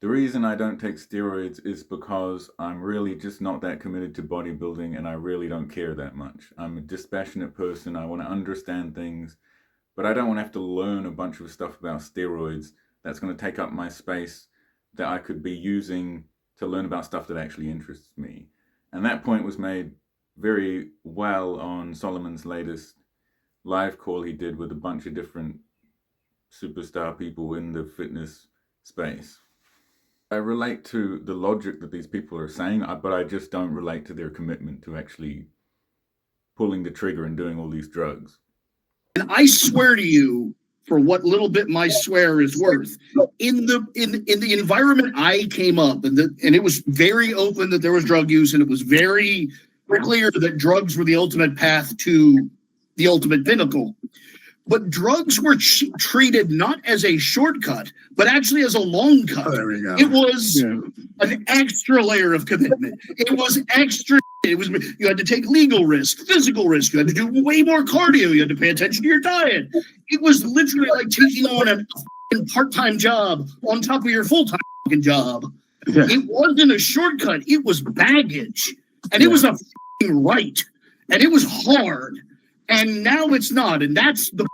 The reason I don't take steroids is because I'm really just not that committed to bodybuilding and I really don't care that much. I'm a dispassionate person. I want to understand things, but I don't want to have to learn a bunch of stuff about steroids that's going to take up my space that I could be using to learn about stuff that actually interests me. And that point was made very well on Solomon's latest live call he did with a bunch of different superstar people in the fitness space. I relate to the logic that these people are saying, but I just don't relate to their commitment to actually pulling the trigger and doing all these drugs. And I swear to you, for what little bit my swear is worth, in the environment I came up, and it was very open that there was drug use, and it was very clear that drugs were the ultimate path to the ultimate pinnacle. But drugs were treated not as a shortcut, but actually as a long cut. Oh, there we go. It was an extra layer of commitment. It was extra. It was, you had to take legal risk, physical risk. You had to do way more cardio. You had to pay attention to your diet. It was literally like taking on a part-time job on top of your full-time job. Yeah. It wasn't a shortcut. It was baggage, and it was a right, and it was hard. And now it's not, and that's the.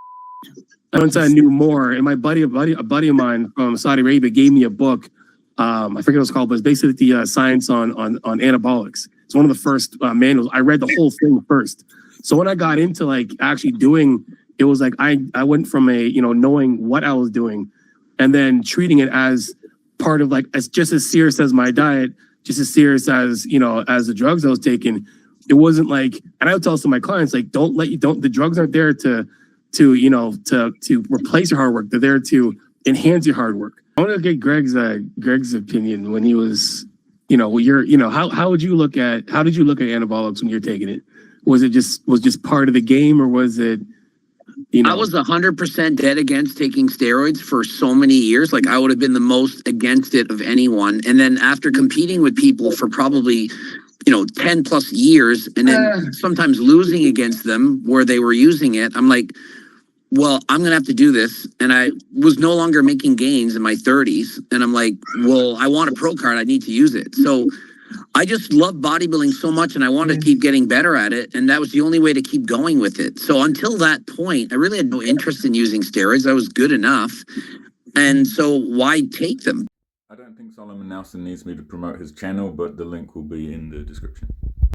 Once I knew more, and a buddy of mine from Saudi Arabia gave me a book. I forget what it's called, but it's basically the science on anabolics. It's one of the first manuals. I read the whole thing first. So when I got into like actually doing, it was like I went from knowing what I was doing, and then treating it as part of like as just as serious as my diet, just as serious as as the drugs I was taking. It wasn't like, and I would tell some of my clients like, the drugs aren't there to replace your hard work. They're there to enhance your hard work. I want to get Greg's opinion when he was, how did you look at anabolics when you're taking it? Was it just part of the game, or was it, I was 100% dead against taking steroids for so many years. Like I would have been the most against it of anyone. And then after competing with people for probably 10 plus years, and then sometimes losing against them where they were using it, I'm like, well, I'm going to have to do this. And I was no longer making gains in my 30s. And I'm like, well, I want a pro card. I need to use it. So I just love bodybuilding so much, and I want to keep getting better at it. And that was the only way to keep going with it. So until that point, I really had no interest in using steroids. I was good enough. And so why take them? I don't think Solomon Nelson needs me to promote his channel, but the link will be in the description.